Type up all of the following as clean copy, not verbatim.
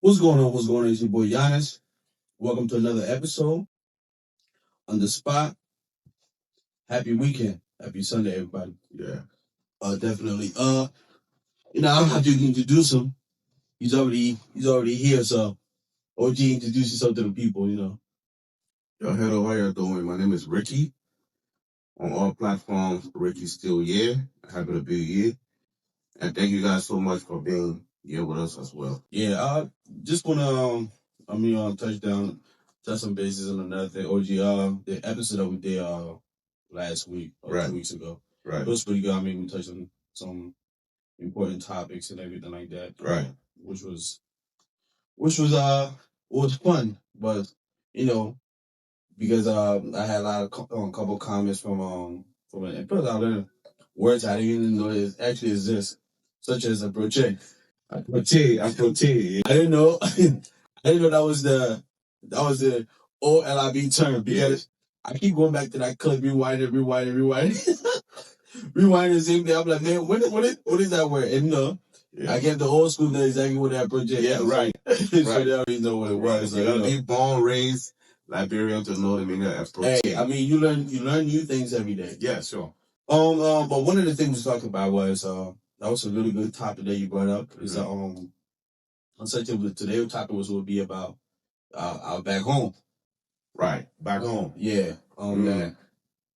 What's going on? What's going on? It's your boy Giannis. Welcome to another episode on the spot. Happy weekend. Happy Sunday, everybody. Yeah. Definitely. I don't have to introduce him. He's already here. So, OG, introduce yourself to the people. Yo, hello, how you doing? My name is Ricky. On all platforms, Ricky's still here. Happy to be here. And thank you guys so much for being here with us as well. Yeah. Just wanna touch some bases on another thing. OG, the episode that we did last week or Right. 2 weeks ago, Right. it was pretty good. I mean, we touched on some important topics and everything like that. Right. Which was fun, but you know because I had a lot of couple comments from an plus I learned words I didn't even know it actually exist, such as a broche. Approche. I didn't know I didn't know that was the OLIB term because I keep going back to that clip, rewinding, rewinding the same thing. I'm like, man, what is that word? And Yeah. I get the old school know exactly what that project Yeah, is. right. So Right. they already know what it Right. was. You gotta be born, raised Liberian to know the meaning of approche. Hey, I mean, you learn new things every day. Yeah, sure. But one of the things we talked about was that was a really good topic that you brought up. Is on such a today's topic would be about our back home. Right. Back home. Yeah. That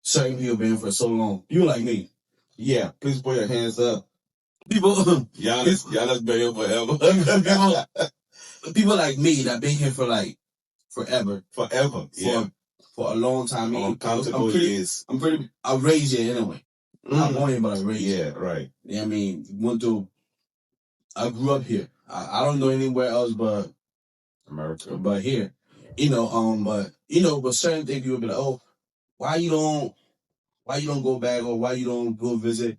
certain people been for so long. You like me. Yeah. Please put your hands up. People, Giannis been here forever. people like me that been here for like forever. Forever. Yeah. For a long time. I'm raised here anyway. I'm born here, but I'm raised here. Yeah, right. Yeah, I mean, I grew up here. I don't know anywhere else but America. but here. But certain things people be like, oh, why you don't go back or why you don't go visit?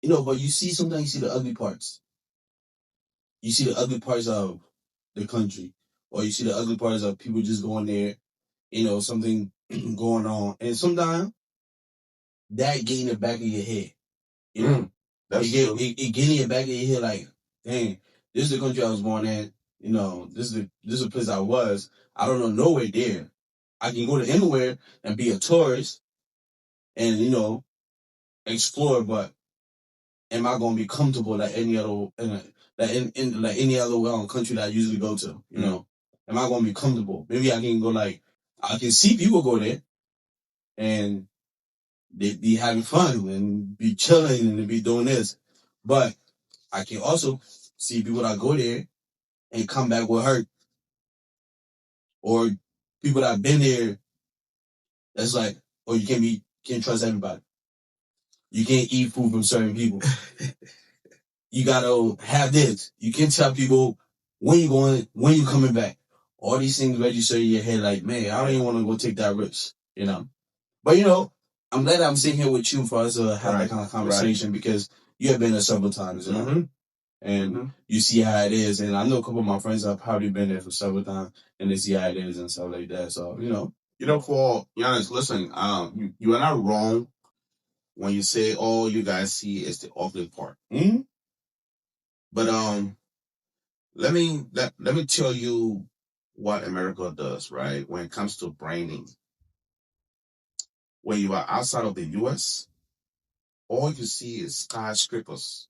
But sometimes you see the ugly parts. You see the ugly parts of the country. Or you see the ugly parts of people just going there, something going on. And sometimes that get in the back of your head. That's true. It get in the back of your head like, dang, this is the country I was born in. This is the place I was. I don't know nowhere there. I can go to anywhere and be a tourist and explore, but am I gonna be comfortable like any other like any other country that I usually go to? Am I gonna be comfortable? Maybe I can go I can see people go there and they be having fun and be chilling and be doing this, but I can also see people that go there and come back with hurt, or people that have been there. That's like, or you can't trust everybody. You can't eat food from certain people. You gotta have this. You can tell people when you going, when you coming back. All these things register in your head like, man, I don't even want to go take that risk, But I'm glad I'm sitting here with you for us to have that kind of conversation because you have been there several times, and you see how it is. And I know a couple of my friends have probably been there for several times and they see how it is and stuff like that. So, For Giannis, listen, you are not wrong when you say all you guys see is the ugly part. But let me tell you what America does, right? When it comes to branding. When you are outside of the US, all you see is skyscrapers,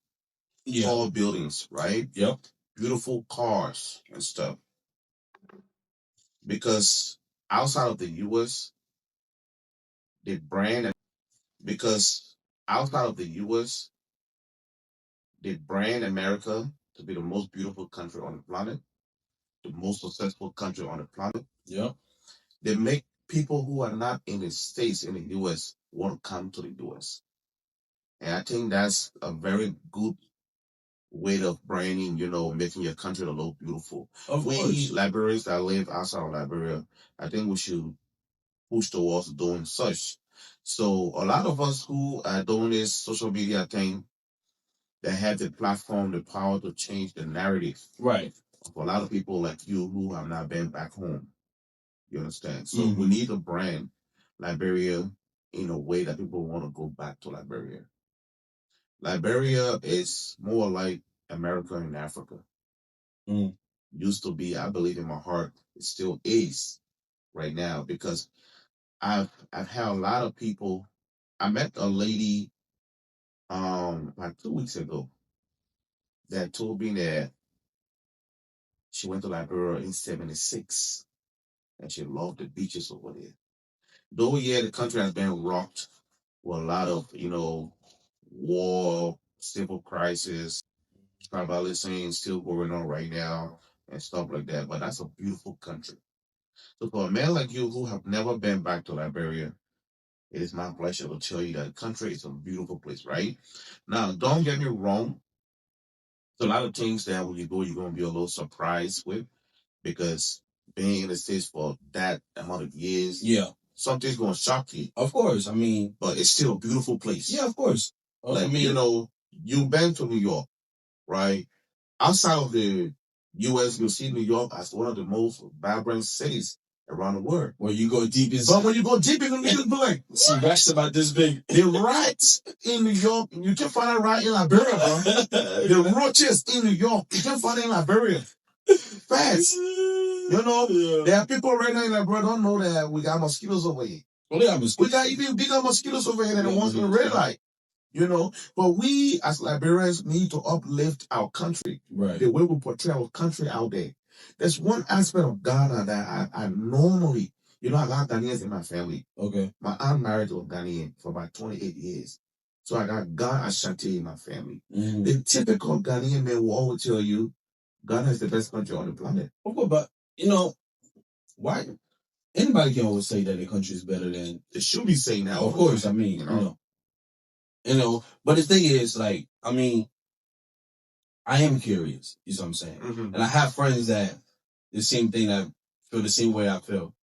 tall buildings, right? Yep. Beautiful cars and stuff. Because outside of the US, they brand because outside of the US, they brand America to be the most beautiful country on the planet, the most successful country on the planet. Yep. They make people who are not in the States, in the US, want to come to the US. And I think that's a very good way of branding, making your country look beautiful. Of We course. Liberians that live outside of Liberia, I think we should push towards doing such. So a lot of us who are doing this social media thing, that have the platform, the power to change the narrative. Right. For a lot of people like you who have not been back home. You understand? So we need to brand Liberia in a way that people want to go back to Liberia. Liberia is more like America in Africa. used to be, I believe in my heart, it still is right now, because I've had a lot of people. I met a lady like 2 weeks ago that told me that she went to Liberia in '76 and she loved the beaches over there. Though yeah, the country has been rocked with a lot of, war, civil crisis, tribalism still going on right now and stuff like that. But that's a beautiful country. So for a man like you who have never been back to Liberia, it is my pleasure to tell you that the country is a beautiful place, right? Now, don't get me wrong. There's a lot of things that when you go, you're going to be a little surprised with, because being in the States for that amount of years, yeah, something's going to shock you. Of course. I mean, but it's still a beautiful place. Yeah, of course. Like, you've been to New York, right? Outside of the U.S., you'll see New York as one of the most vibrant cities around the world. Where you go deep in. But when you go deep in the New York, see rats about this big. The rats in New York, you can find a rat in Liberia, bro. The roaches in New York, you can find it in Liberia. Facts. There are people right now in Liberia don't know that we got mosquitoes over here. Well, yeah, mosquitoes. We got even bigger mosquitoes over here than the ones in the red light. But we as Liberians need to uplift our country, right? The way we portray our country out there. There's one aspect of Ghana that I normally, I got Ghanaians in my family. Okay. My aunt married to a Ghanaian for about 28 years. So I got Ghana Ashanti in my family. Mm-hmm. The typical Ghanaian man will always tell you Ghana is the best country on the planet. Okay, but why? Anybody can always say that their country is better than it should be saying that. Of course, I mean, but the thing is, like, I mean, I am curious. You know what I'm saying? Mm-hmm. And I have friends that the same thing, that feel the same way I feel.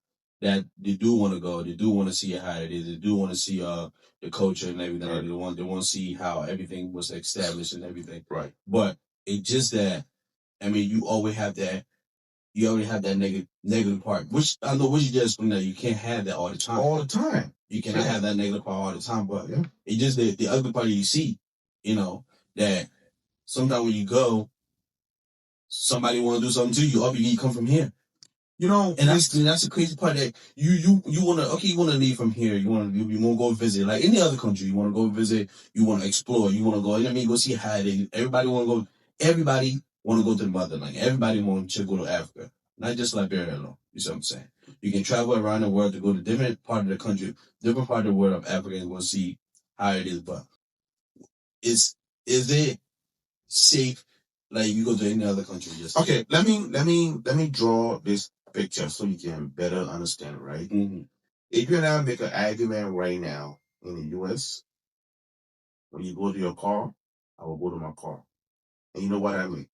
That they do want to go, they do want to see how it is, they do want to see the culture and everything. Right. They want to see how everything was established and everything. Right. But it's just that, I mean, you always have that. You already have that negative part, which I know, which you just explained, that you can't have that all the time. All the time. You cannot have that negative part all the time, but it's just the other part you see, that sometimes when you go, somebody want to do something to you, you come from here. And that's the crazy part, that you want to leave from here. You want to go visit, like any other country. You want to go visit. You want to explore. You want to go. Go see how they. Everybody want to go. Everybody want to go to the motherland. Everybody want to go to Africa, not just Liberia alone. You see what I'm saying? You can travel around the world to go to different part of the country, different part of the world of Africa, and go see how it is. But is it safe? Like you go to any other country? Okay, let me draw this picture so you can better understand, right? Mm-hmm. If you and I make an argument right now in the U.S., when you go to your car, I will go to my car, and you know what I mean?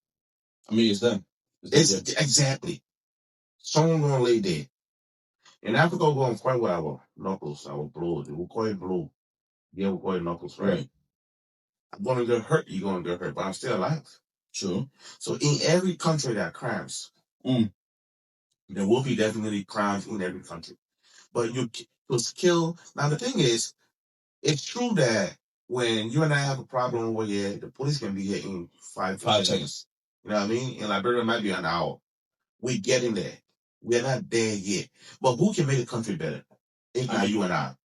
I mean, it's done. It's exactly. Someone gonna lay there. In Africa, we're going to fight with our knuckles, our blows. We'll call it blow. Yeah, we'll call it knuckles, right? I'm going to get hurt, you're going to get hurt, but I'm still alive. True. So in every country there are crimes. There will be definitely crimes in every country. But you to kill. Now, the thing is, it's true that when you and I have a problem over here, the police can be here in 5 seconds. You know what I mean? In Liberia, it might be an hour. We're getting there. We're not there yet. But who can make the country better? If not you and I.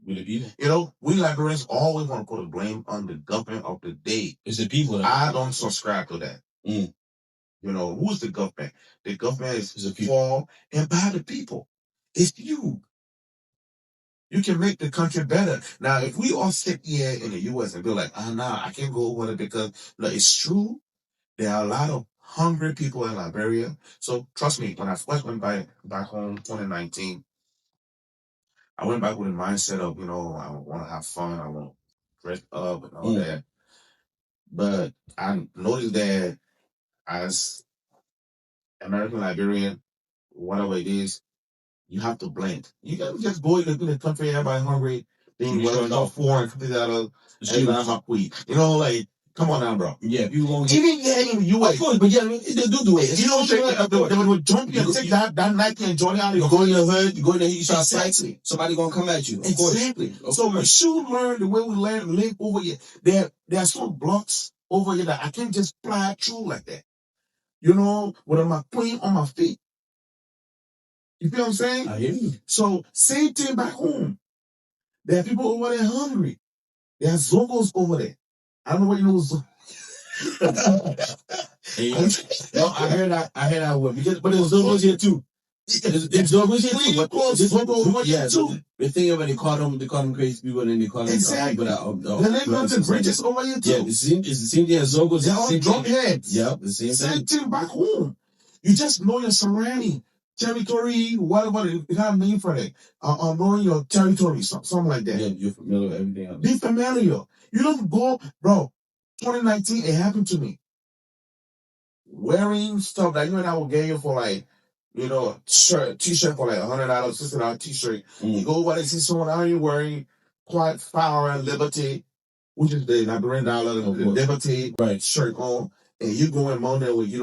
We Liberians always want to put the blame on the government of the day. It's the people. I don't subscribe to that. Who's the government? The government is for and by the people. It's you. You can make the country better. Now, if we all sit here in the U.S. and be like, I can't go over there because it's true. There are a lot of hungry people in Liberia. So trust me, when I first went back home 2019, I went back with a mindset of, I want to have fun. I want to dress up and all that. But I noticed that as American Liberian, whatever it is, you have to blend. You can't just go in the country, everybody hungry, then you run off $450 and you have weed. Come on now, bro. Yeah, you won't get even in the U.S. Of course, but yeah, they do it. They would jump you and take that Nike and Jordan out of you go in your hood, you go in there, you start exactly. Somebody gonna come at you. Exactly. So we should learn the way we live over here. There are some blocks over here that I can't just fly through like that. with my cream on my feet. You feel what I'm saying? I hear you. So same thing back home. There are people over there hungry. There are Zogos over there. I don't know what you know. No, I heard that. I heard that word but there's Zogos here too. There's Zogos here too. But the thing about they call them crazy people, and then they call them exactly. people that Then they got the bridges over here too. Yeah, it's the same thing as Zogos. They're all drunk heads. Yeah, the same thing back home. You just know your surrounding territory, whatever you have a name for it. Knowing your territory, something like that. Yeah, you're familiar with everything else. Be familiar. You don't go, bro. 2019, it happened to me. Wearing stuff that I will get you for like, t-shirt for like $100, $60 t-shirt. You go over there, see someone out here wearing quite fire and liberty, which is the Liberian dollar, the liberty shirt on, and you go in there with,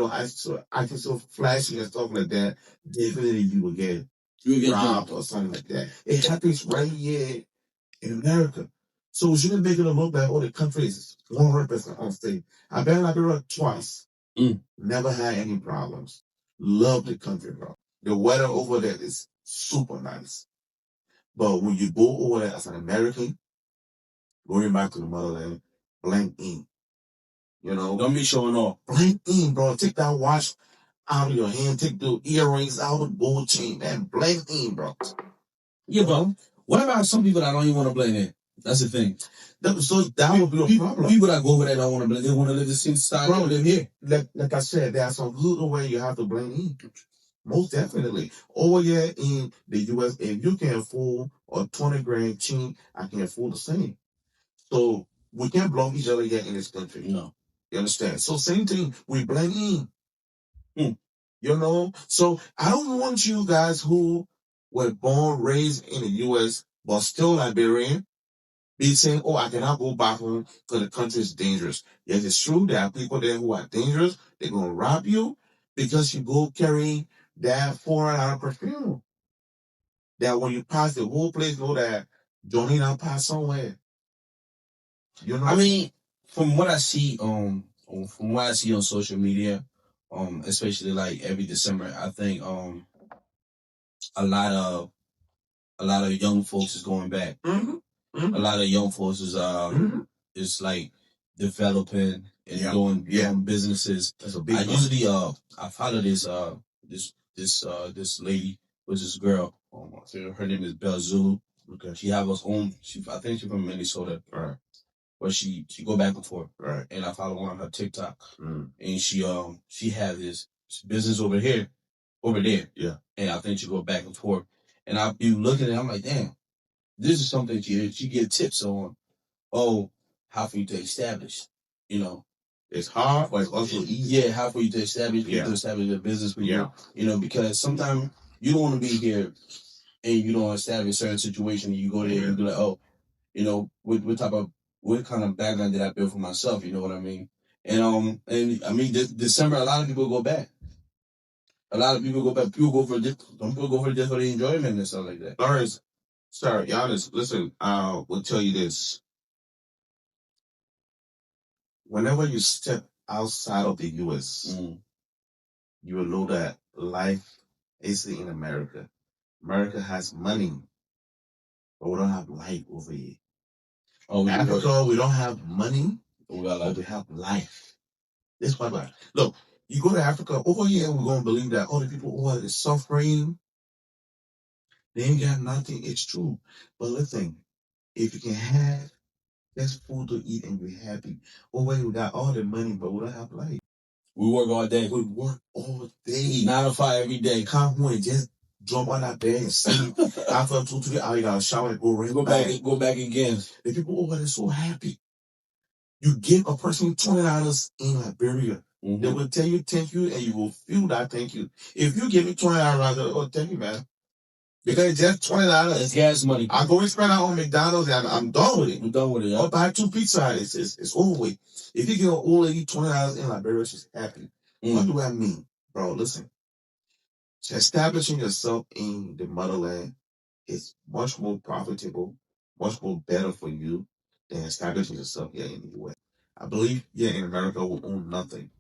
I feel so flashy and stuff like that, definitely you will get robbed or something like that. It happens right here in America. So we shouldn't make it look like all the countries 100% unsafe. I've been in Liberia twice. Never had any problems. Love the country, bro. The weather over there is super nice. But when you go over there as an American, going back to the motherland, blank in. Don't be showing off. Blank in, bro. Take that watch out of your hand. Take the earrings out of the gold chain, man. Blank in, bro. Yeah, bro. What about some people that don't even want to blend in? That's the thing. So that would be a problem. People that go over there don't want to blend in. They want to live the same style. Bro, live here. Like I said, there are some little way you have to blend in. Most definitely. Over here in the US, if you can afford a 20 grand chain, I can afford the same. So we can't block each other here in this country. No. You understand? So same thing, we blend in. So I don't want you guys who were born, raised in the US, but still Liberian, be saying, oh, I cannot go back home because the country is dangerous. Yes, it's true. There are people there who are dangerous. They're going to rob you because you go carrying that $400 perfume. That when you pass the whole place, know that Johnny now pass somewhere. I mean, from what I see, from what I see on social media, especially like every December, I think a lot of young folks is going back. A lot of young folks is like developing and doing businesses. That's a big. I follow this lady, which is girl. Her name is Belle Zulu. Okay. She have her own. I think she's from Minnesota. Right. But she go back and forth. Right. And I follow one on her TikTok. And she has this business over there. Yeah. And I think she go back and forth. And I be looking at it, I'm like, damn, this is something she get tips on. Oh, how for you to establish, It's hard, but it's also easy. Yeah, how for you to establish, a business for you. Because sometimes you don't want to be here and you don't establish a certain situation. And you go there and you be like, oh, what kind of background did I build for myself? You know what I mean? And I mean, December, a lot of people go back. A lot of people go back. People go for just for the enjoyment and stuff like that. Lawrence, sorry, Giannis, listen, I will tell you this. Whenever you step outside of the US, you will know that life is in America. America has money, but we don't have life over here. Oh, Africa, we don't have money, but we have life. This one, look, you go to Africa, over here, we're going to believe that all the people over there suffering, they ain't got nothing. It's true. But listen, if you can have just food to eat and be happy, over here, we got all the money, but we don't have life. We work all day. We work all day. 9 to 5 every day. Come home and just jump on that bed and sleep. After 2, 3 hours, you got to shower and go right back. Go back again. The people over there so happy. You give a person $20 in Liberia. They will tell you thank you, and you will feel that thank you. If you give me $20, oh, thank you, man. Because it's just $20. It's gas money. I'm going to spend that on McDonald's, and I'm done with it. I'm done with it. Yeah. Or buy 2 pizzas. It's over with. If you give an old lady $20 in Liberia, she's happy. What do I mean? Bro, listen. Establishing yourself in the motherland is much more profitable, much more better for you than establishing yourself here in the US. I believe here in America we own nothing.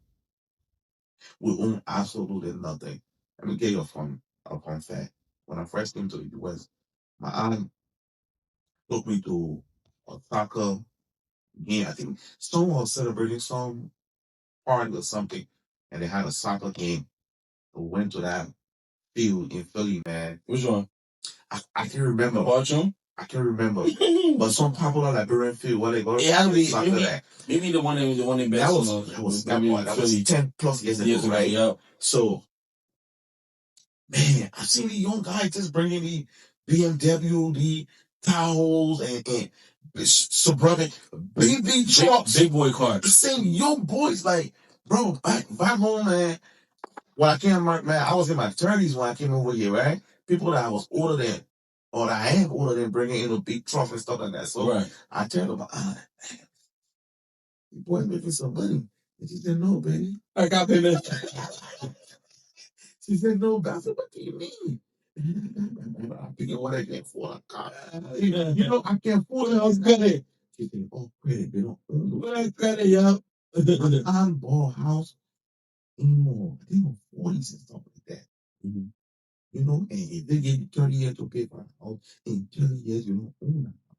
We own absolutely nothing. Let me get you a fun fact. When I first came to the US, my aunt took me to a soccer game. I think someone was celebrating some party or something, and they had a soccer game. We went to that field in Philly, man. Which one? I can't remember. Bartram? I can't remember. But some popular Liberian field, what they got? It had to be soccer there. maybe the one in That Bessemer. was 10 plus years ago, right? Yep. So, man, I've seen the young guys just bringing the BMW, the towels, and suburban big trucks, big boy cars. The same young boys, like, bro, back home, man. When I came, man, I was in my 30s when I came over here, right? People that I was older than, or that I am older than, bringing in a big truck and stuff like that. So right. I tell them, you boy making some money. And she said, no, baby. I got payment. She said, no, but I said, what do you mean? I'm thinking what I can afford a car. You know, I can't afford it. I was credit. She said, oh, credit, they don't own it. What credit, yo? I bought a house in, I think, on 40s and stuff like that. Mm-hmm. You know, and if they give you 30 years to pay for a house, in 30 years, you don't own it.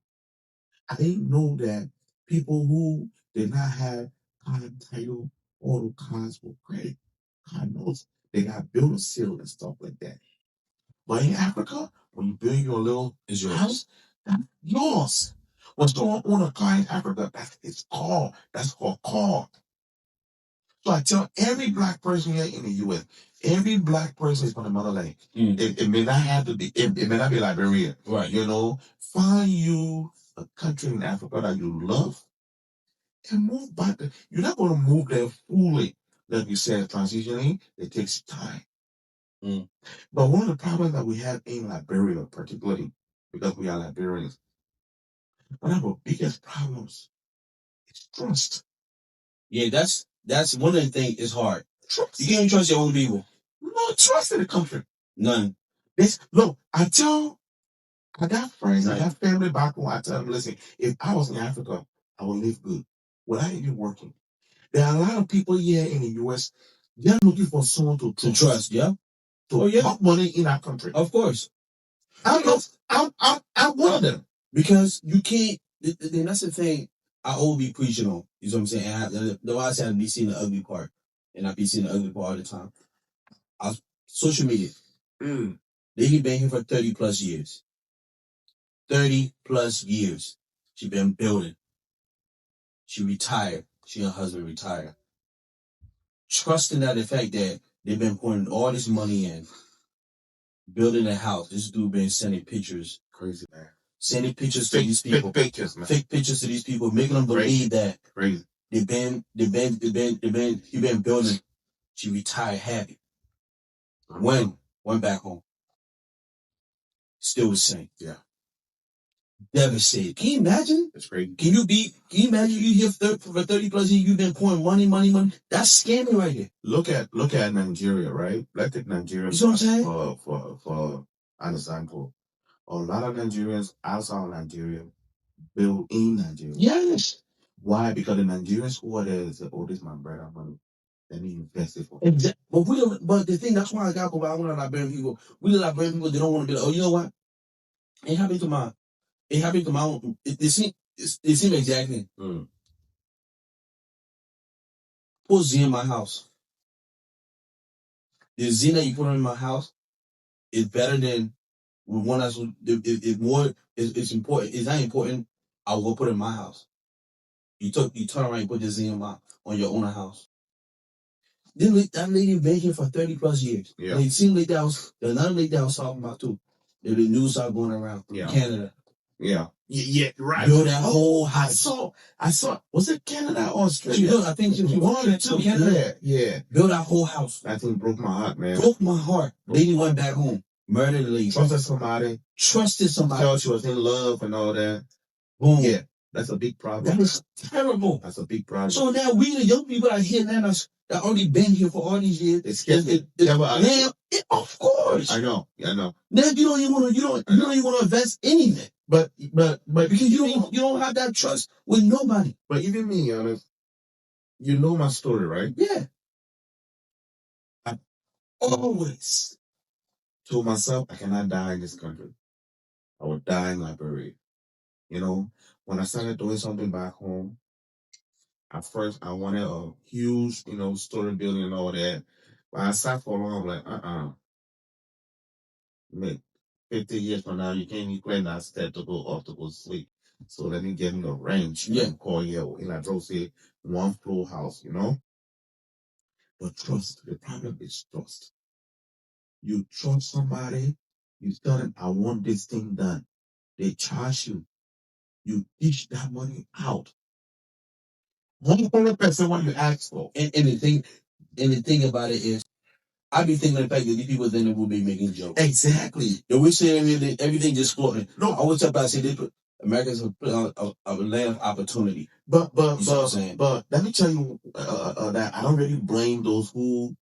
I didn't know that people who did not have car title, all the cars were credit card notes, they got builder seal and stuff like that. But in Africa, when you build your little house, that's yours. When someone own a car in Africa, that's its car. That's called car. So I tell every black person here in the US, every black person is from the motherland. It may not have to be, it may not be Liberia. Right. You know, find you a country in Africa that you love and move back there. You're not going to move there fully. Like you said, transitioning, it takes time. But one of the problems that we have in Liberia, particularly because we are Liberians, one of our biggest problems is trust. Yeah, that's one of the things. It's hard. Trust. You can't trust your own people. No trust in the country. None. Look, I got friends, I got family back home. I tell them, listen, if I was in Africa, I would live good without even working. There are a lot of people here in the US, they're looking for someone to trust. Yeah. To put money in our country. Of course. I'm one of them. Because you can't, that's the thing I always be preaching on. You know what I'm saying? And the why I say I be seeing the ugly part. And I be seeing the ugly part all the time. Social media. They been here for 30 plus years. 30 plus years. She been building. She retired. She and her husband retired. Trusting that the fact that they've been putting all this money in, building a house. This dude been sending pictures. Crazy, man. Sending pictures to these people. Fake pictures, man. Fake pictures to these people, making them believe that crazy. He been building. She retired happy. Went back home. Still the same. Yeah. Devastated. Can you imagine? That's crazy. Can you imagine you here for 30 plus years, you've been pouring money? That's scamming right here. Look at Nigeria, right? Let's take Nigeria you know what I'm saying? For an example. A lot of Nigerians outside of Nigeria build in Nigeria. Yes. Why? Because the Nigerians who are there say, oh, this is my brother money. Then he invested for exactly. But the thing, that's why I got about one of Liberian people. We the Liberian people, they don't want to be like, oh, you know what? It happened to my own. It seemed exactly. Put Z in my house. The Z that you put in my house is better than one that's it's important. It's not important. I will put it in my house. You turn around and put the Z on your own house. Then that lady been here for 30 plus years. Yeah. And it seemed like that was another lady that I was talking about too. The news started going around. Yeah. Canada. Yeah. Yeah, right. Build that whole house. I saw, was it Canada or Australia? I think she wanted to. Canada. Yeah. Build that whole house. That thing broke my heart, man. Broke my heart. Lady went back home. Murdered the lady. Trusted somebody. Felt she was in love and all that. Boom. Yeah. That's a big problem. That is terrible. That's a big problem. So now we the young people out here now that already been here for all these years. It's now, of course. I know. Now you don't even want to invest anything. But because you don't have that trust with nobody. But even me, honest, you know my story, right? Yeah. always told myself, I cannot die in this country. I would die in Liberia. You know, when I started doing something back home, at first I wanted a huge, story building and all that. But I sat for a long, I'm like, man, 50 years from now, you can't even clear that step to go off to go sleep. So let me get in the range. Yeah. And call you, in like bro say, one floor house, But trust, the problem is trust. You trust somebody, you tell them, I want this thing done. They charge you. You dish that money out. 100% what you ask for. And the thing about it is, I be thinking the fact that these people think that we'll be making jokes. Exactly. That we're saying everything just floating. No, I always tell people, I say America's a land of opportunity. But let me tell you that I don't really blame those who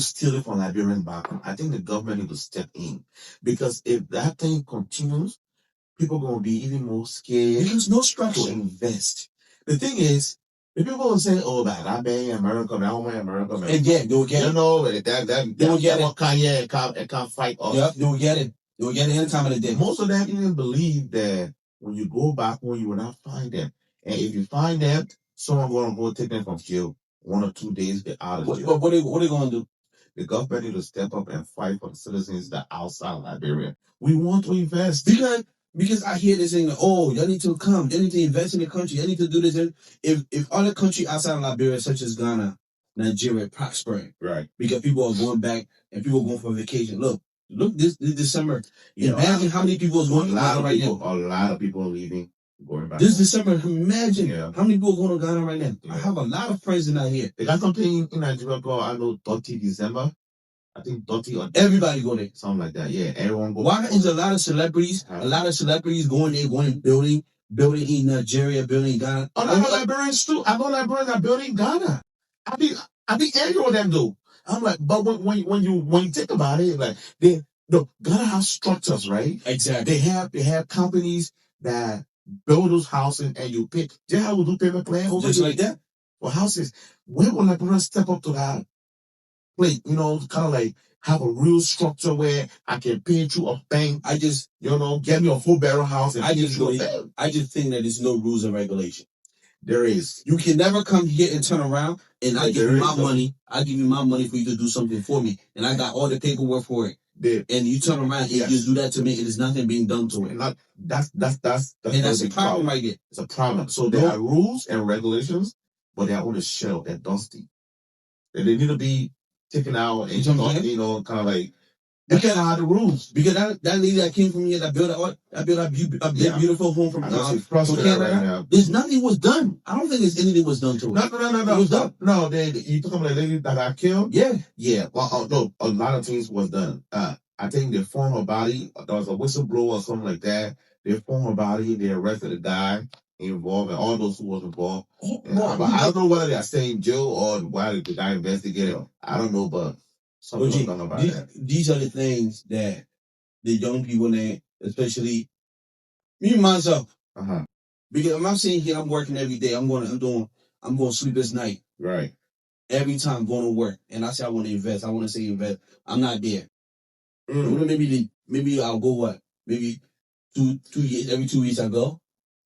steal it from Liberian background. I think the government need to step in, because if that thing continues, people are going to be even more scared. There's no structure to invest. The thing is, the people will say, "Oh, that I bang America, man, I want America, man." Again, they will get it. They will get it. Kanye can't fight us. Yep, they will get it. They will get it any time of the day. Most of them even believe that when you go back home, you will not find them. And if you find them, someone going to go take them from jail 1 or 2 days. They're out of jail. But what are they going to do? The government need to step up and fight for the citizens that are outside of Liberia. We want to invest. Because I hear this saying, oh, y'all need to come, y'all need to invest in the country, y'all need to do this. If other countries outside of Liberia, such as Ghana, Nigeria, prospering, right? Because people are going back and people are going for vacation. Look this December. Imagine how many people is going to Ghana right now. A lot of people are leaving, going back. This December, imagine how many people are going to Ghana right now. Yeah. I have a lot of friends in out here. They got something in Nigeria called, I know, 30 December. I think 30 or everybody go there. Something like that. Yeah, everyone go. Why is a lot of celebrities going there, building in Nigeria, building in Ghana? I know Liberians too. I know Liberians are building Ghana. I be angry with them though. I'm like, but when you think about it, like Ghana has structures, right? Exactly. They have companies that build those houses and you pay. Just how we do payment plan over just like that for houses. When will Liberians step up to that? Like, kind of like have a real structure where I can pay through a bank. I just, get me a full barrel house and I just think that there's no rules and regulation. There is. You can never come here and turn around and I give you my money. I give you my money for you to do something for me. And I got all the paperwork for it. And you turn around and you just do that to me and there's nothing being done to it. That's a problem right there. It's a problem. So there are rules and regulations, but they're on the shelf. They're dusty. And they need to be taken out and kind of like because the rules. Because that lady that came from here that built a beautiful home from Canada. Right, there's nothing was done. I don't think there's anything was done to it. No. It was done. No, you talking about the lady that got killed? Yeah. Well, no, a lot of things was done. I think they found her body. There was a whistleblower or something like that. They found her body. They arrested the guy involved and all those who was involved. I don't know whether they are staying in jail or why the guy investigated. I don't know, but something was about that. These are the things that the young people need, especially me myself. Because I'm not sitting here, I'm working every day. I'm going to sleep this night. Right. Every time I'm going to work. And I say I want to invest. I want to say invest. I'm not there. Maybe I'll go what? Maybe 2 years, every 2 weeks I go.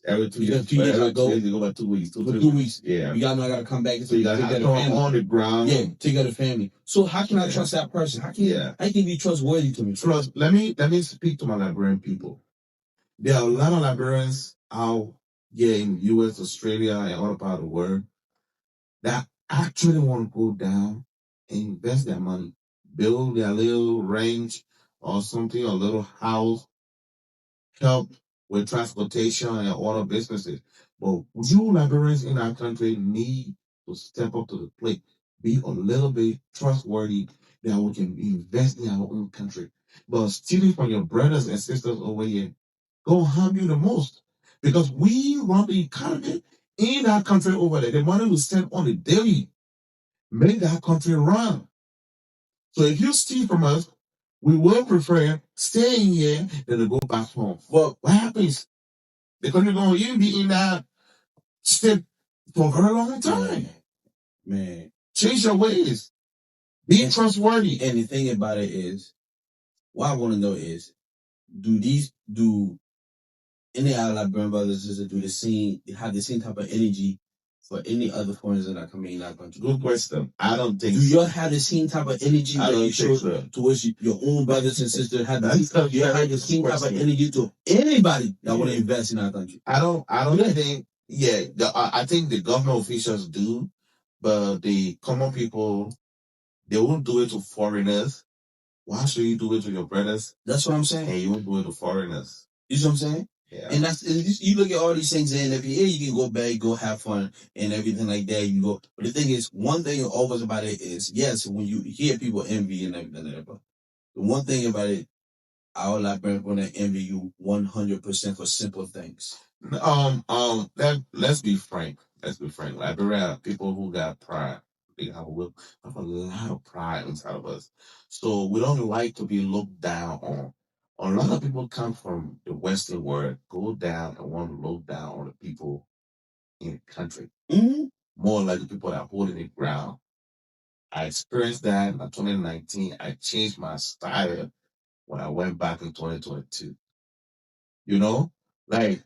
Every 2 years. 2 years I go. You go about 2 weeks. 2 weeks. Yeah. You gotta know I gotta come back and so you gotta have on the ground. Yeah, take care of the family. So how can I trust that person? How can you be trustworthy to me? Trust. Let me speak to my Liberian people. There are a lot of Liberians out here in US, Australia, and other part of the world that actually want to go down and invest their money, build their little ranch or something, a little house, help with transportation and other businesses. But you Liberians in our country need to step up to the plate, be a little bit trustworthy that we can invest in our own country. But stealing from your brothers and sisters over here gonna harm you the most. Because we run the economy in our country over there. The money we spend on the daily make that country run. So if you steal from us, we will prefer staying here than to go back home. Well, what happens? Because you're going to even be in that state for a very long time. Man. Change your ways. Be trustworthy. And the thing about it is, what I want to know is, do any other Liberian brothers and sisters have the same type of energy for any other foreigners that are coming in our country? Good question. I don't think. Do y'all have the same type of energy that you show towards your own brothers and sisters? You have the same type of energy to anybody that want to invest in our country? I don't think. Yeah, I think the government officials do, but the common people, they won't do it to foreigners. Why should you do it to your brothers? That's what I'm saying. And you won't do it to foreigners. You see what I'm saying? Yeah. And you look at all these things, and if you can go back, go have fun, and everything like that. You go, but the thing is, one thing always about it is, yes, when you hear people envy and everything like that, but the one thing about it, our Liberians gonna envy you 100% for simple things. Let's be frank. Liberia, people who got pride, they have a lot of pride inside of us. So we don't like to be looked down on. A lot of people come from the Western world, go down and want to look down on the people in the country. Mm-hmm. More like the people that are holding the ground. I experienced that in 2019. I changed my style when I went back in 2022. You know, like,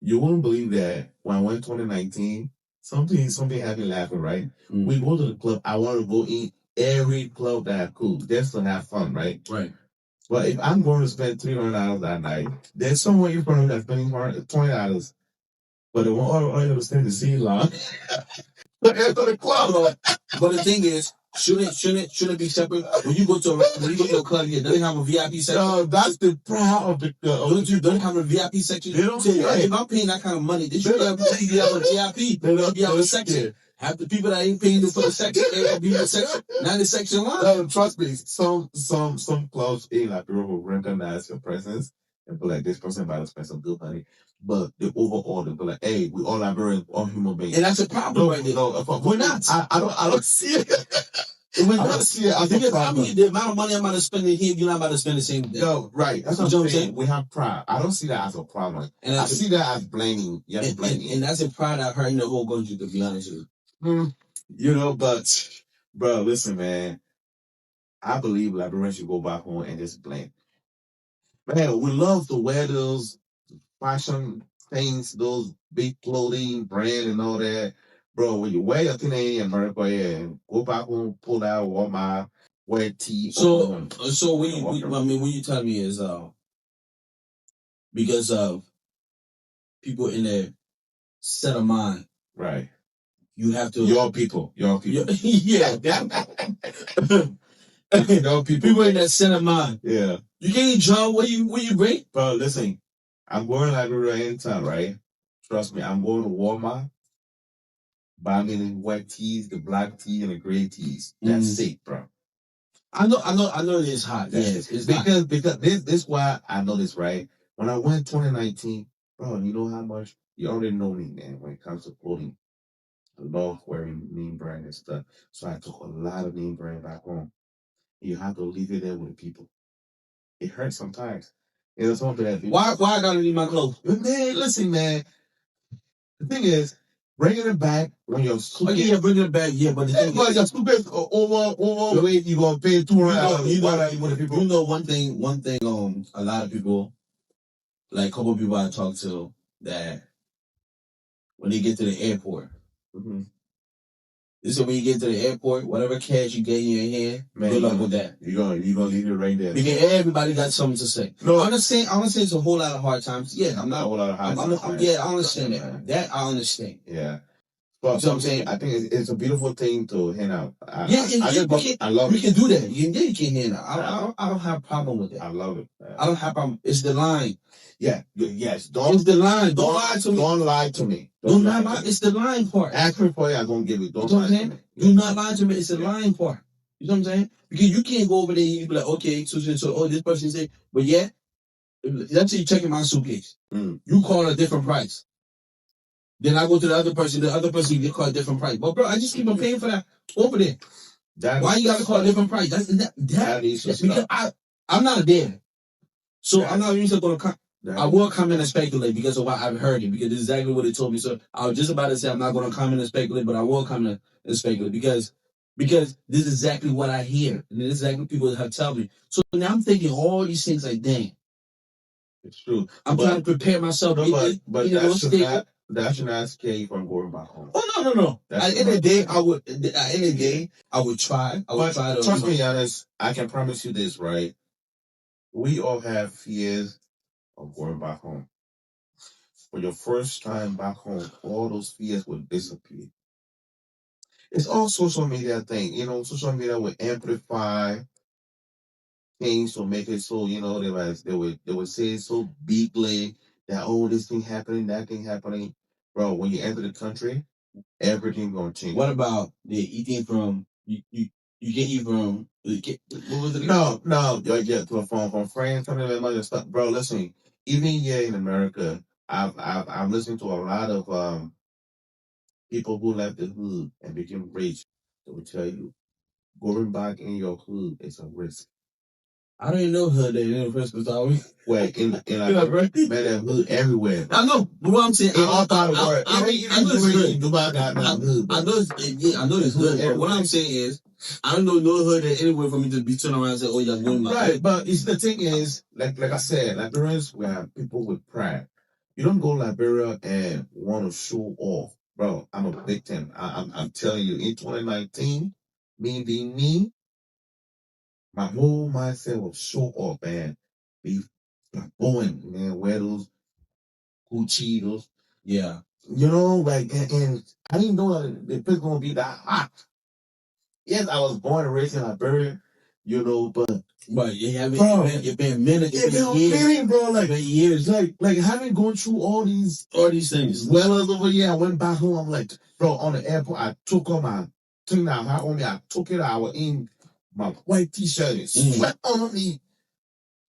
you wouldn't believe that when I went in 2019, something had me laughing, right? Mm. We go to the club. I want to go in every club that I could just to have fun, right? Right. But if I'm going to spend $300 that night, there's someone in front of me that's spending $20. But they want all you to stand the scene line. Enter the club. But the thing is, shouldn't it be separate? When you go to a club here, don't they have a VIP section? No, that's the proud of the don't have a VIP section? They don't say, if I'm paying that kind of money, they should have a VIP. They should have a section. Have the people that ain't paying you for the section, be the section, not the section line. Trust me, some clubs in Liberia will recognize your presence and be like, this person might have spent some good money. But the overall, they'll be like, hey, we all Liberians, all human beings. And that's a problem right there. No, we're not. I don't see it. We're not see it as a problem. The amount of money I'm about to spend in here, you're not about to spend the same thing. No, right. That's what I'm saying. We have pride. I don't see that as a problem. And I see that as blaming. Yeah, and that's a pride I've heard in the whole country, to be honest with you. You know, but, bro, listen, man. I believe Liberians should go back home and just blame. Man, we love to wear those fashion things, those big clothing brand and all that. Bro, when you wear your thing in America, and go back home, pull out Walmart, wear tea. So when you tell me is because of people in their set of mind, right? You have to your people. Yeah, your people in that set of mind. Yeah, you can't jump where you bring. Bro, listen, I'm going to Liberia anytime, right? Trust me, I'm going to Walmart. Buy me the white teas, the black tea, and the gray teas. That's it, bro. I know it's hot. Yes, it's because this why I know this, right? When I went 2019, bro, you know how much you already know me, man. When it comes to clothing, I love wearing name brand and stuff. So I took a lot of name brand back home. You have to leave it there with the people. It hurts sometimes. It's something that why I gotta leave my clothes? Man, listen, man. The thing is, bringing it back when you're stupid. Yeah, bringing it back. Yeah, but the thing is, you're stupid overweight. You gonna pay $200. You know one thing. A lot of people, like a couple of people I talk to, that when they get to the airport. Mm-hmm. This is when you get to the airport, whatever cash you get in your hand, man, good luck with that. You're gonna leave it right there. Because everybody got something to say. No, I understand it's a whole lot of hard times. Yeah, I'm not a whole lot of hard times. I understand that. That I understand. Yeah. But you know what I'm saying? I think it's a beautiful thing to hand out. I love it. You can do that. You can hand out. I don't have a problem with it. I love it. I don't have a problem. It's the line. Yeah. Yes. It's the line. Don't lie to me. Don't lie to me. Don't lie. It's the line part. Ask me for it. I don't give it. Don't lie to me. Do not lie to me. It's the line part. You know what I'm saying? Because you can't go over there and you be like, okay, so this person say, but yeah, let's say you checking my suitcase. You call a different price. Then I go to the other person you call a different price. But bro, I just keep on paying for that over there. Why you gotta call a different price? That is because I'm not a dad. So I'm not usually gonna come. I will come in and speculate because of what I've heard it, because it's exactly what they told me. So I was just about to say I'm not gonna come in and speculate, but I will come in and speculate because Because this is exactly what I hear. And this is exactly what people have told me. So now I'm thinking all these things like, dang. It's true. I'm trying to prepare myself. No, but that should not scare you from going back home. Oh no. At the end of the day, I would try. I would try to trust me, honest. I can promise you this, right? We all have fears of going back home. For your first time back home, all those fears will disappear. It's all social media thing. Social media will amplify things to make it so, they would say so bigly that, oh, this thing happening, that thing happening. Bro, when you enter the country, everything gonna change. What about the eating from you can eat from what was it? No, yeah, from friends, family members and stuff. Bro, listen, even here in America, I've listened to a lot of people who left the hood and became rich. They will tell you, going back in your hood is a risk. I don't even know hood in the first place. Well, in man, hood everywhere. I know, but what I'm saying, in all part of the world. I know it's hood. I know it's hood. But what I'm saying is, I don't know no hood anywhere for me to be turning around and say, "Oh, you're going my right." But the thing is, like I said, Liberians were people with pride. You don't go Liberia and want to show off, bro. I'm a victim. I'm telling you, in 2019, me being me, my whole mindset was show off, man. Be flamboyant, man. Wear those Gucci, those. Yeah. Like, and I didn't know that the place gonna be that hot. Yes, I was born and raised in Liberia, but yeah, you've been minutes, years, bro. Like years, like having gone through all these things. Well, over here, I went back home. I'm like, bro, on the airport, I took off my thing that I had on me. I took it out. I was in my white t-shirt and sweat on me.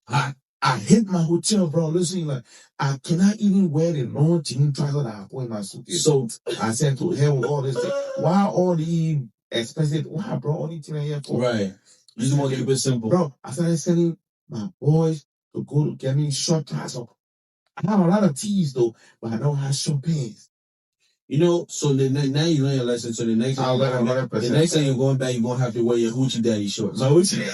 I hit my hotel, bro. Listen, like I cannot even wear the long jean trouser that I put in my suitcase. So I said to hell with all this thing. Why all the expensive? Why, bro? All these things here for? Right. You just want to keep it simple, bro. I started sending my boys to go to get me short trousers. I have a lot of tees though, but I don't have short pants. So now you learn your lesson. So the next time, the next time you're going back, you're gonna have to wear your hoochie daddy shorts. My hoochie.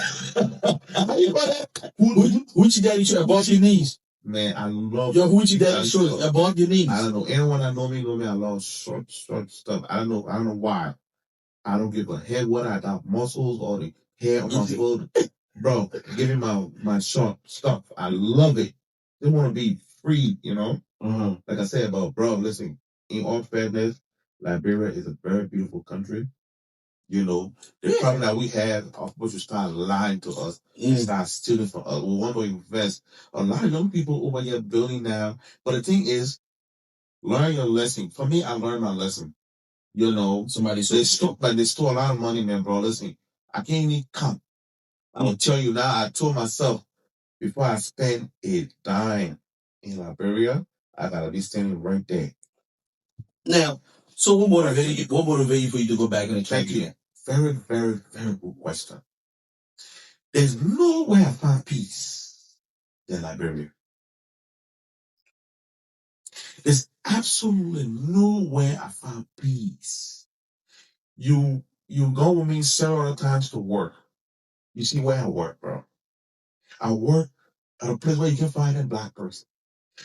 How you call that? Hoochie daddy shorts above your knees. Man, I love your hoochie daddy shorts above your knees. I don't know. Anyone that know me. I love short stuff. I don't know why. I don't give a heck what I got muscles or the hair on my foot. Bro, give me my short stuff. I love it. They want to be free, Like I said, but bro, listen, in all fairness, Liberia is a very beautiful country. The problem that we have, of course, you start lying to us, start stealing from us. We want to invest. A lot of young people over here building now. But the thing is, learn your lesson. For me, I learned my lesson. Somebody they stole a lot of money, man, bro. Listen, I can't even come. I'm gonna tell you now. I told myself before I spend a dime in Liberia, I gotta be standing right there. Now, so what motivated you? What motivated you for you to go back in the country? Thank you. Very, very, very good question. There's nowhere I find peace than Liberia. There's absolutely nowhere I find peace. You go with me several times to work. You see where I work, bro. I work at a place where you can find a black person.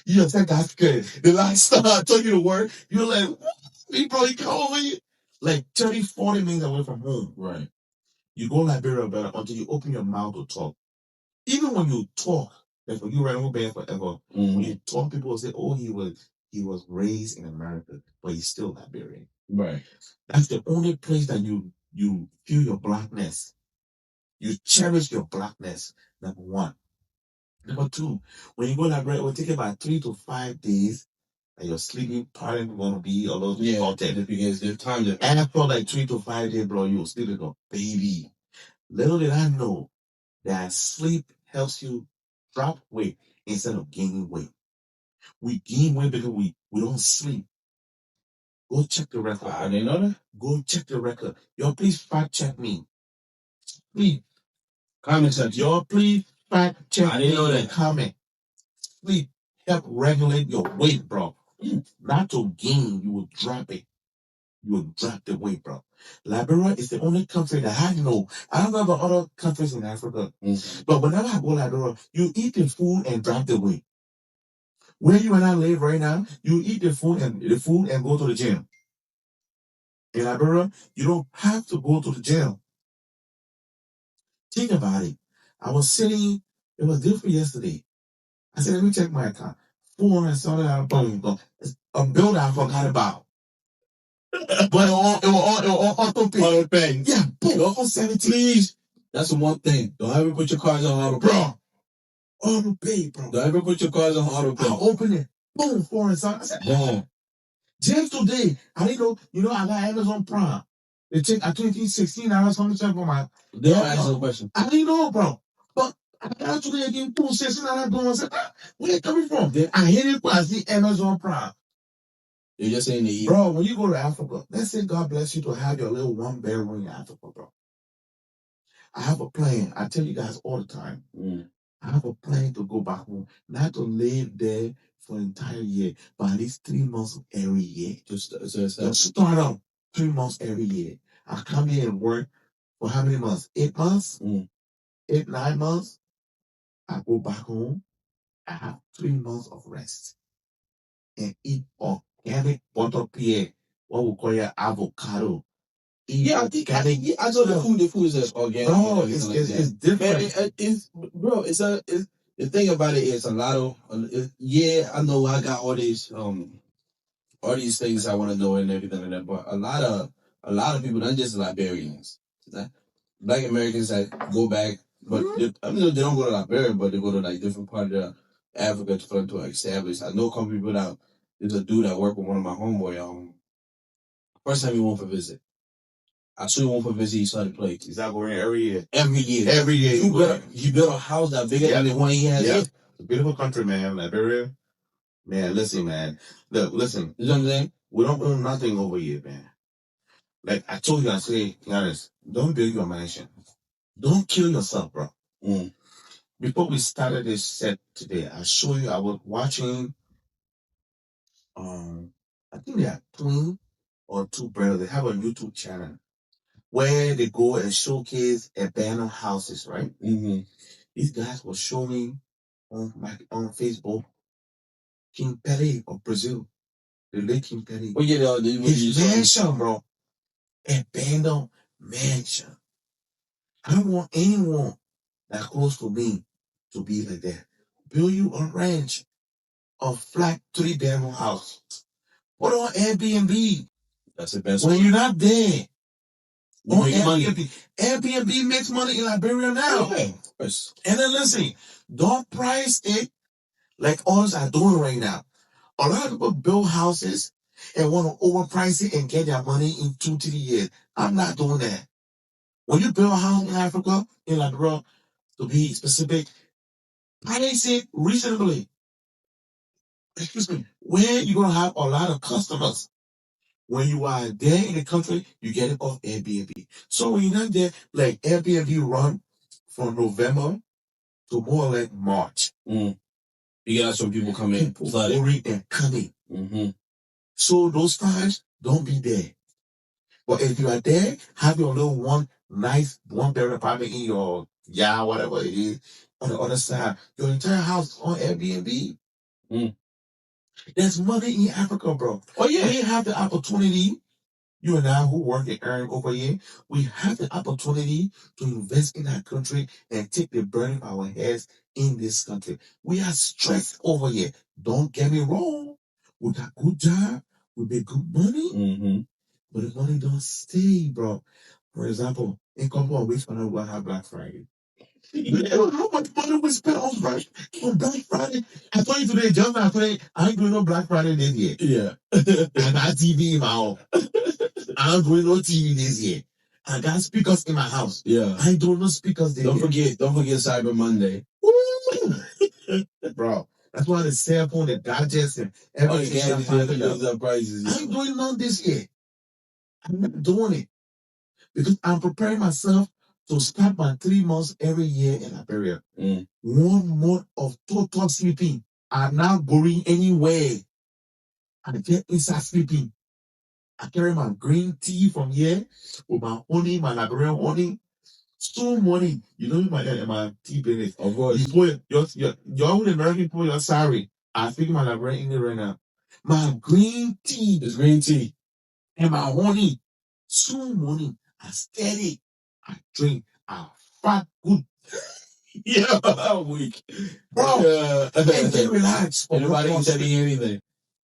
You just think that's good. The last time I took you to work, you're like, what? You probably come over here. Like 30, 40 minutes away from home. Right. You go Liberia better until you open your mouth to talk. Even when you talk, like when you ran over there forever, when you talk, people will say, oh, he was raised in America, but he's still Liberian. Right. That's the only place that you feel your blackness. You cherish your blackness, number one. Number two, when you go Liberia, it will take about 3 to 5 days, and your sleeping pattern going to be a little altered. Because the time that after like 3 to 5 days, bro, you'll sleep like a baby. Little did I know that sleep helps you drop weight instead of gaining weight. We gain weight because we don't sleep. Go check the record. I didn't know that. Go check the record. Yo, please fact check me. Please. Comment section. Yo, please fact check I didn't know that. Comment. Sleep help regulate your weight, bro. Not to gain, you will drop it. you will drop the weight, bro. Liberia is the only country that I know. I don't know about other countries in Africa, but whenever I go to Liberia, you eat the food and drop the weight. Where you and I live right now, you eat the food and go to the gym. In Liberia, you don't have to go to the gym. Think about it. I was sitting, it was different yesterday. I said, let me check my account. 400 something out of phone. A bill that I forgot about. But it was on auto pay. Auto pay. Yeah, boom. On 17. Please. That's the one thing. Don't ever put your cards on auto pay. Bro. Auto pay, bro. Don't ever put your cards on auto pay. I opened it. Boom, 400 something. I said, boom. Just today, I didn't know, I got Amazon Prime. They take, I think it's 16 hours, something for my. They don't answer the question. I didn't know, bro. But I got today again, boom, 16 hours going. I said, where it coming from? Then I hit it, I see Amazon Prime. You're just saying the bro, when you go to Africa, let's say God bless you to have your little one bedroom in Africa, bro. I have a plan. I tell you guys all the time. I have a plan to go back home, not to live there for an entire year, but at least 3 months every year. Just start up 3 months every year. I come here and work for how many months? 8 months? 8, 9 months. I go back home. I have 3 months of rest and eat organic butter pear, what we call your avocado. Yeah, I think I know the food is organic. Bro, it's different. The thing about it is a lot of I know I got all these things I want to know and everything like that, but a lot of people, not just Liberians, Black Americans that go back, but they don't go to Liberia, but they go to like different part of Africa to establish. I know a couple people that there's a dude that worked with one of my homeboy. First time he went for visit. I saw him went for visit. He started playing. He's not going every year. Every year. You built a house that bigger than the one he has. Yeah. It's a beautiful country, man. Liberia. Man, listen, man. Look, listen. You know what I'm saying? We don't own nothing over here, man. Like I told you, I say, honest, don't build your mansion. Don't kill yourself, bro. Before we started this set today, I show you, I was watching, I think they are twin or two brothers. They have a YouTube channel where they go and showcase abandoned houses, right? These guys were showing on Facebook King Pele of Brazil, the late King Pele. Oh yeah, his mansion, bro, abandoned mansion. I don't want anyone that close to me to be like that. Build you a ranch, a flat 3-bedroom house. Put on Airbnb. That's the best. When you're not there. You make money. Airbnb makes money in Liberia now. Yeah. And then listen, don't price it like others are doing right now. A lot of people build houses and want to overprice it and get their money in 2-3 years. I'm not doing that. When you build a house in Africa, in Liberia, to be specific, price it reasonably. Excuse me. Where you're going to have a lot of customers. When you are there in the country, you get it off Airbnb. So when you're not there, like Airbnb run from November to more like March. You got some people coming, flooding and coming. So those times, don't be there. But if you are there, have your little nice one-bedroom apartment in your yard, whatever it is, on the other side, your entire house on Airbnb. There's money in Africa, bro. Oh yeah, we have the opportunity. You and I who work and earn over here, we have the opportunity to invest in our country and take the burden of our heads in this country. We are stressed over here. Don't get me wrong. We got good job. We make good money. But the money don't stay, bro. For example, in a couple of weeks, we'll have Black Friday. You know how much money we spent on Black Friday? I told you today, just now, I ain't doing no Black Friday this year. Yeah. I got TV in my home. I ain't doing no TV this year. I got speakers in my house. Yeah. I ain't doing no speakers this year. Don't forget Cyber Monday. Bro, that's why the cell phone, the gadgets, and everything. I ain't doing none this year. I'm not doing it. Because I'm preparing myself to start my 3 months every year in Liberia. 1 month of total sleeping. I'm not going anywhere. I get inside sleeping. I carry my green tea from here with my honey, my Liberian honey. So money. You know my tea business. Of course. You put your own American put your salary. I speak my Liberian English right now. My green tea. It's green tea. And my honey. So money. I steady. I drink. I fat good. Yeah, I'm weak. Bro, and get relaxed. Nobody ain't telling you anything.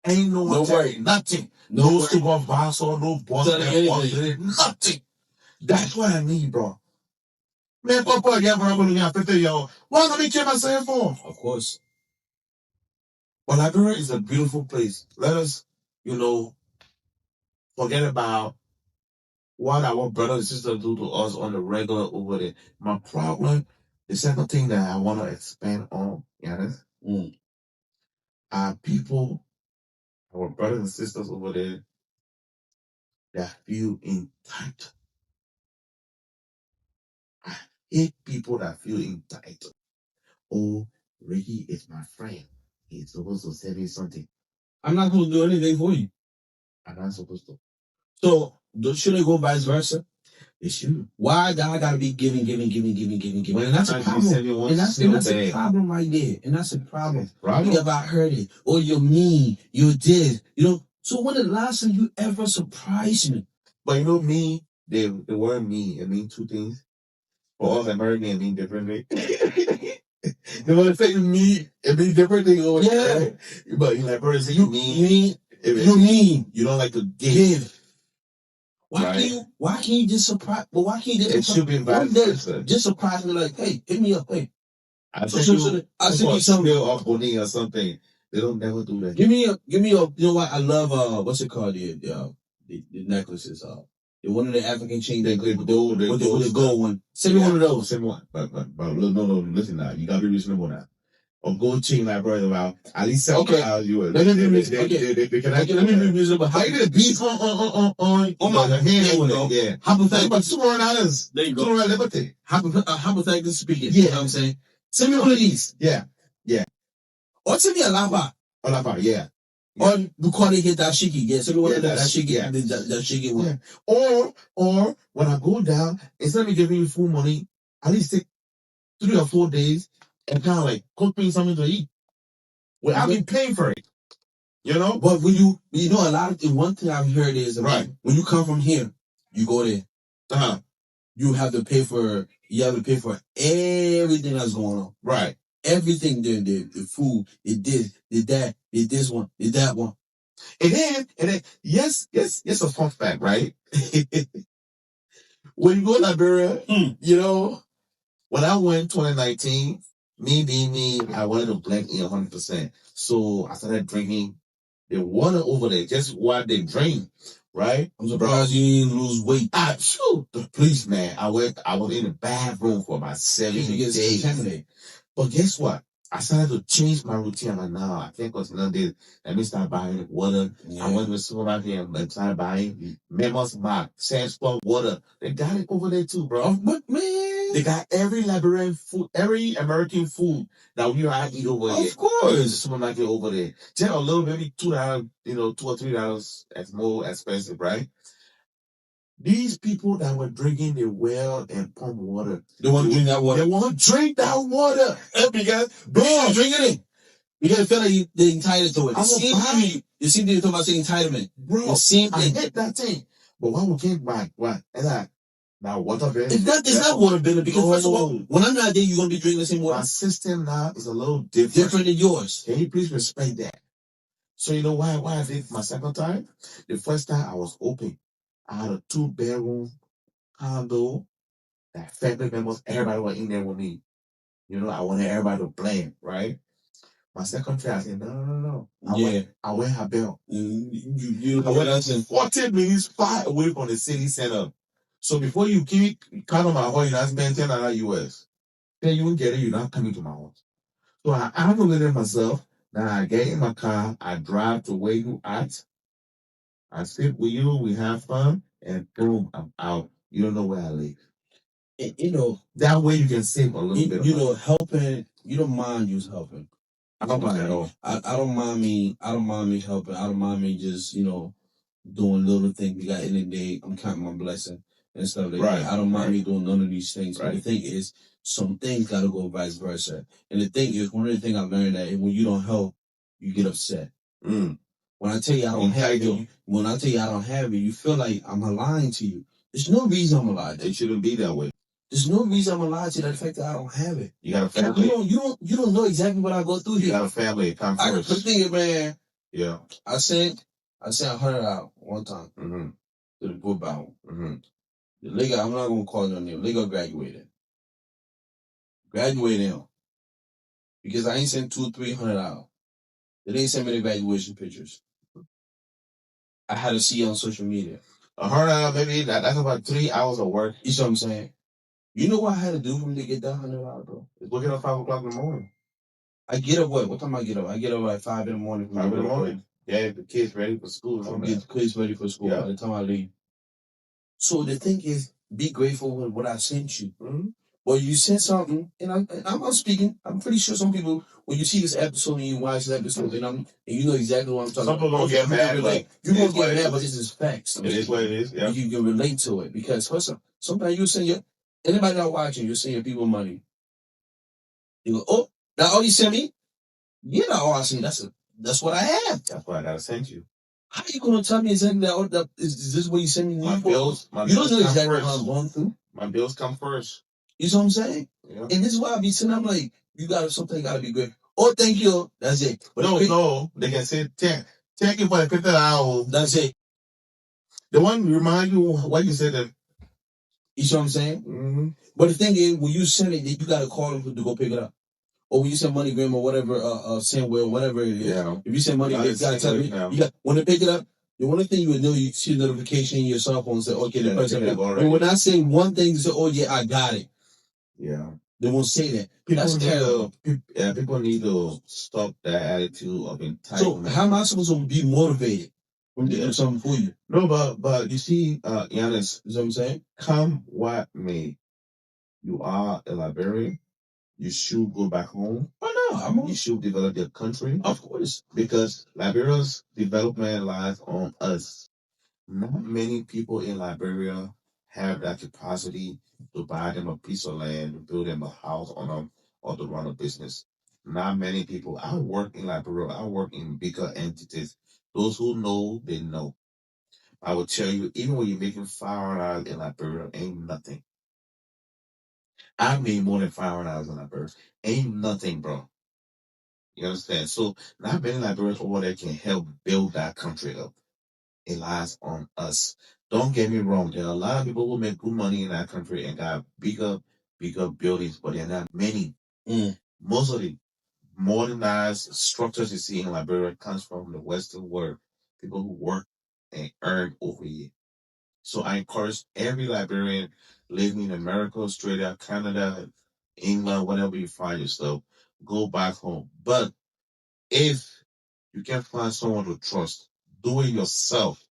Ain't no one worry. Nothing. No No supervisor, no boss, nothing. That's what I need, bro. Man, Papa, yeah, but I'm going to get 50 y'all. Why not be keep myself for? Of course. But Liberia is a beautiful place. Let us, forget about what our brothers and sisters do to us on the regular over there. My problem, the second thing that I want to expand on, are people, our brothers and sisters over there, that feel entitled. I hate people that feel entitled. Oh, Ricky is my friend. He's supposed to send me something. I'm not supposed to do anything for you. I'm not supposed to. So, should it go vice versa? It should. Why do I gotta be giving? And that's a problem. And that's a problem right there. And that's a problem. If I heard it, or you're mean, you did, So when the last time you ever surprised me? But me, the word me, it means two things. For all Americans, it means differently. The word say me, it means different things over there. Right? But Liberia, you mean. You mean. You don't like to give. Why can't you just surprise? But why can't you just just surprise me like, hey, hit me up, hey. I send you something or money or something. They don't never do that. Give me a. You know what? I love what's it called? The necklaces. The one of the African chains that with the gold one. Send me one of those. Send me one. But no, listen now. You gotta be reasonable now. Or gold chain like brother about at least $7,000 US. Let me be reasonable. How you gonna beat on my hand over there? Yeah. Hypothetical. $200. There you go. $200 liberty. Hypothetical speaking. Yeah. You know what I'm saying? Send me one of these. Yeah. Or send me a lava. Yeah. Or we call it that shiki. Yeah, send me one of that shiki. Yeah. That shiki one. Yeah. Or when I go down, instead of me giving you full money, at least take 3 or 4 days and kind of like cook me something to eat. Well, I've been paying for it. But when a lot of one thing I've heard is when you come from here, you go there. You have to pay for everything that's going on. Right. Everything, the food, did this one, did that one. And then, yes, a fun fact, right? When you go to Liberia, when I went 2019, me being me, I wanted to blend in 100%. So I started drinking the water over there, just what they drink, right? I'm surprised you didn't lose weight. Please, man, I was in the bathroom for about 7 days. But guess what? I started to change my routine. I'm like, nah, I think what's another day. Let me start buying water. Yeah. I went to the supermarket and started buying Memos Mark, Sandsport water. They got it over there too, bro. But man, they got every Liberian food, every American food that we are eat over here. Of course, the supermarket over there. Just a little, maybe $2, $2 or $3 as more expensive, right? These people that were drinking the well and pump water. They want to drink that water. They want to drink that water. Because, bro, drinking it. Because they feel like they're entitled to it. You see, they're talking about saying entitlement. Bro, I hate that thing. But why we can't buy? Why? Now, water bill? It's not water bill. Because first of all, when I'm not there, you're going to be drinking the same water. My system now is a little different. Different than yours. Can you please respect that? So you know why I did my second time? The first time I was open. I had a 2-bedroom condo that family members, everybody was in there with me. I wanted everybody to blame, right? My second try, I said, no. I went Habel. I went 40 minutes far away from the city center. So before you count on my house, you not spend $10 US. Then you won't get it, you're not coming to my house. So I isolated myself. Now I get in my car, I drive to where you at. I sit with you, we have fun, and boom, I'm out. You don't know where I live. That way you can save a little bit. Helping. You don't mind you helping. I don't mind at all. I don't mind me. I don't mind me helping. I don't mind me just doing little things. We got in the day, I'm counting my blessing and stuff like Right, that. I don't mind right. me doing none of these things. But the thing is, some things got to go vice versa. And the thing is, one of the things I learned that when you don't help, you get upset. Mm. When I tell you I don't have it, when I tell you I don't have it, you feel like I'm lying to you. There's no reason I'm lying to you. It shouldn't be that way. There's no reason I'm lying to you. The fact that I don't have it. You got a family. You don't know exactly what I go through here. You got a family. Come first. The thing is, man. Yeah. I sent $100 out one time Mm-hmm. to the book bound. Mm-hmm. The Liga, I'm not gonna call it no name. Liga graduated. Graduated him. Because I ain't sent $200-300 out. They didn't send me the graduation pictures. I had to see it on social media. $100, maybe that's about 3 hours of work. You see what I'm saying? You know what I had to do for me to get that $100, bro? It's looking at 5 o'clock in the morning. I get up what time I get up? I get up at 5 in the morning. 5 in the morning. Yeah, the kids ready for school. Get the kids ready for school by the time I leave. So the thing is, be grateful with what I sent you. Mm-hmm. Well, you said something, and I'm speaking. I'm pretty sure some people, when you see this episode and you watch this episode, and you know exactly what I'm talking about. Some people gonna get mad. Like, you're gonna get mad, but this is facts. It is what it is. Yeah. You can relate to it because sometimes you send anybody not watching, you send your people money. You go, oh, that all you sent me? Yeah, that all I sent. That's what I have. That's what I gotta send you. How you gonna tell me exactly that? Is this what you send me? My bills. You don't know exactly what I'm going through. My bills come first. You know what I'm saying? Yeah. And this is why I be saying, I'm like, something gotta be great. Oh, thank you. That's it. But no, they can say thank you for the $50. That's it. The one remind you what you said. You see what I'm saying? Mm-hmm. But the thing is, when you send it, you gotta call them to go pick it up. Or when you send MoneyGram or whatever, Sendwell, whatever it is. Yeah. If you send MoneyGram, you gotta tell me. When they pick it up, the one thing you would know, you see the notification in your cell phone and say, okay, the person. And when I say one thing, you say, oh yeah, I got it. Yeah. They won't say that. That's terrible. People need to stop that attitude of entitlement. So how am I supposed to be motivated when they do something for you? No, but you see, Giannis, you know what I'm saying? Come what may, you are a Liberian. You should go back home. Oh no, you should develop your country. Of course. Because Liberia's development lies on us. Not many people in Liberia have that capacity to buy them a piece of land, to build them a house on them, or to run a business. Not many people. I work in Liberia. I work in bigger entities. Those who know, they know. I will tell you, even when you're making $500 in Liberia, ain't nothing. I made more than $500 in Liberia. Ain't nothing, bro. You understand? So not many Liberians over there can help build that country up. It lies on us. Don't get me wrong. There are a lot of people who make good money in that country and got bigger buildings, but there are not many. Most of the modernized structures you see in Liberia comes from the Western world. People who work and earn over here. So I encourage every Liberian living in America, Australia, Canada, England, wherever you find yourself, go back home. But if you can find someone to trust, do it yourself.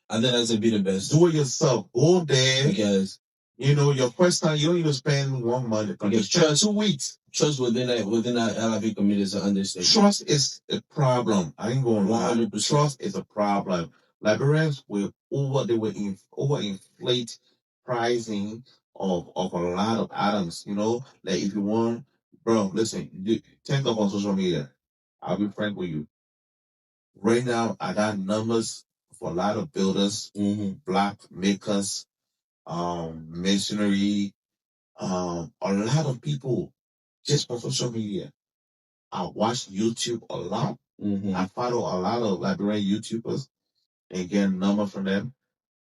I think that's be the best. Do it yourself. Go there. Because your first time you don't even spend 1 month. Because trust 2 weeks. Trust within that LIV community is an understatement. Trust is a problem. I ain't going to lie. Trust is a problem. Liberians will overinflate pricing of a lot of items. Like if you want, bro, listen, think up on social media. I'll be frank with you. Right now, I got numbers for a lot of builders, block makers, masonry, a lot of people just on social media. I watch YouTube a lot. I follow a lot of Liberian YouTubers and get numbers from them.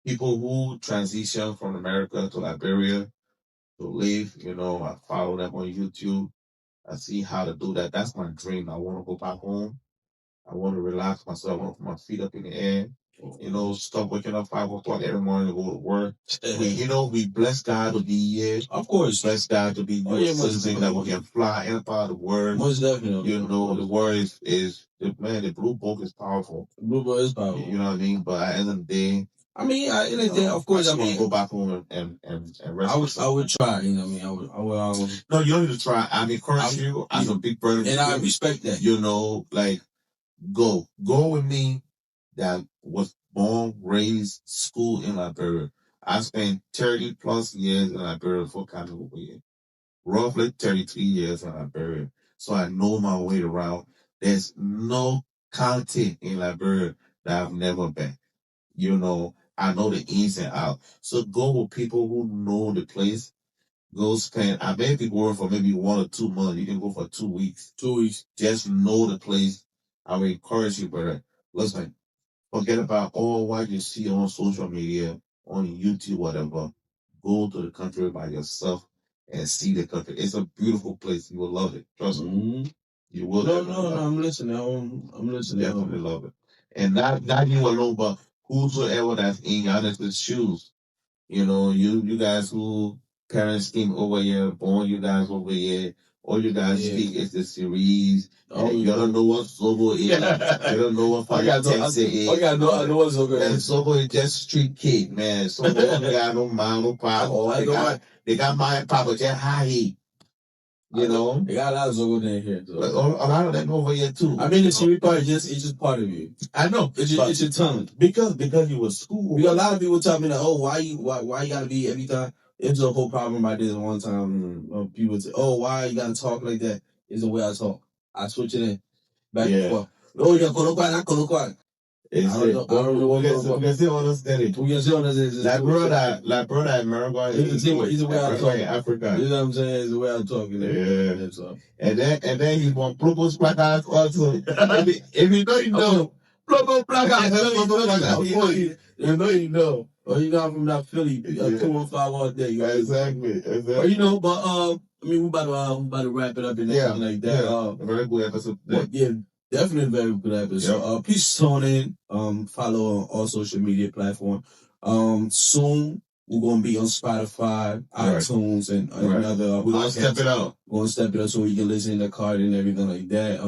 People who transition from America to Liberia to live, I follow them on YouTube. I see how to do that. That's my dream. I want to go back home. I want to relax myself. I want to put my feet up in the air. Stop waking up 5 o'clock every morning to go to work. We bless God to be here. Of course. Bless God to be citizen that we can fly and fly the word. Most definitely. The word the blue book is powerful. The blue book is powerful. You know what I mean? But at the end of the day, of course, I go back home and rest. I would try, you know what I mean? I would. No, you don't need to try. I encourage you as a big brother. And I respect that. Go with me. That was born, raised, school in Liberia. I spent 30 plus years in Liberia before coming over here. Roughly 33 years in Liberia. So I know my way around. There's no county in Liberia that I've never been. You know, I know the ins and outs. So go with people who know the place. Go spend, I may be going for maybe 1 or 2 months. You can go for 2 weeks. 2 weeks. Just know the place. I would encourage you, brother. Listen, forget about all what you see on social media, on YouTube, whatever. Go to the country by yourself and see the country. It's a beautiful place. You will love it. Trust me. Mm-hmm. You will. No. I'm listening. I'm listening. Definitely love it. And not you alone, but whosoever that's in your shoes. You know, you guys who parents came over here, born you guys over here, all you guys speak is the series. Oh, you don't know what Zobo is. You don't know what fucking Texas is. Okay, I know what Zobo is. Zobo is just street kid, man. So they don't got no mom, no pop. They got mom and pop, but just high. You know, they got a lot of Zogo in here. So. A lot of them over here too. I mean, the series part is just part of you. I know it's your talent because you was school. Because a lot of people tell me that, oh, why you gotta be every time. It's a whole problem I did one time. People say, oh, why you gotta talk like that? It's the way I talk. I switch it in back and forth. Oh, yeah, coloquat. I don't know. We can still understand it. We can still understand it. Like brother, America. It's the way I talk in Africa. You know what I'm saying? It's the way I talk. Yeah. So. And then he want propose placards also. If you know, you know. Propose placards. You know, you know. Or you got from that Philly, 215 all day. Exactly. But you know, I mean, we about to wrap it up in that like that. Yeah. Very good episode. Yeah. Definitely very good episode. So, please tune in. Follow on all social media platforms. Soon we're gonna be on Spotify, iTunes, and other. We're gonna step it up. We're gonna step it up so you can listen in the car and everything like that.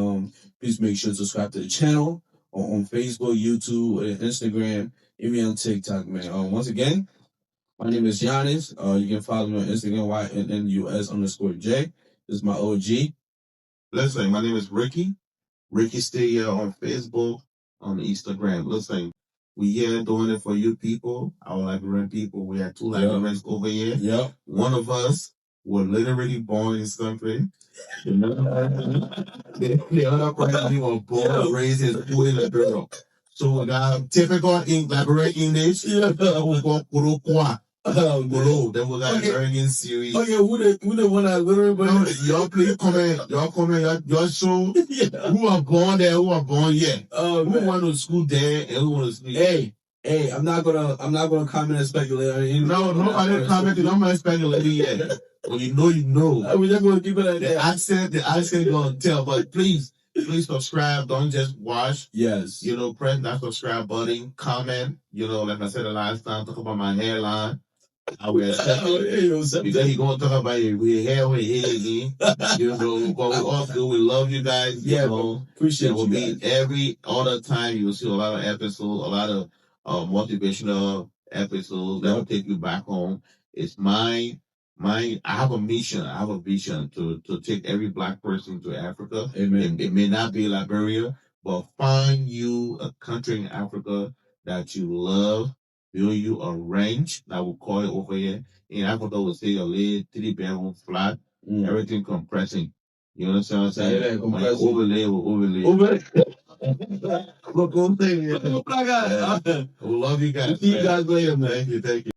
Please make sure to subscribe to the channel on Facebook, YouTube, and Instagram, even on TikTok, man. Once again, my name is Giannis. You can follow me on Instagram, YNNUS_J. This is my OG. Listen, my name is Ricky. Ricky stay here on Facebook, on Instagram. Listen, we here doing it for you people, our Liberian people. We have 2 Liberians over here. Yep. One of us was literally born in this country. You know? the other person was born and raised in Liberia. So we got typical Liberian English. Yeah. We got Kurokwa. Then we got American series. Okay, who the one that literally y'all please comment, y'all show who are born there, who are born here. Who went to school there and who went to school. Hey, I'm not gonna comment and speculate. No, nobody commented, I'm not speculating yet. When you know. We're just gonna keep it like that. The accent gonna tell, but please subscribe. Don't just watch. Yes. You know, press that subscribe button, comment. You know, like I said the last time, talk about my hairline. I will accept it. Because he gonna talk about it with hair again. You know, but we also we love you guys. Yeah, you know, appreciate you guys. Every other time you will see a lot of episodes, a lot of motivational episodes that will take you back home. It's I have a mission. I have a vision to take every Black person to Africa. Amen. It may not be Liberia, but find you a country in Africa that you love. Build you a ranch that we call it over here. In Africa, we say a little 3-bedroom flat, everything compressing. You understand what I'm saying? Yeah, compressing. Overlay. Look, we love you guys. See you guys later, man. Thank you.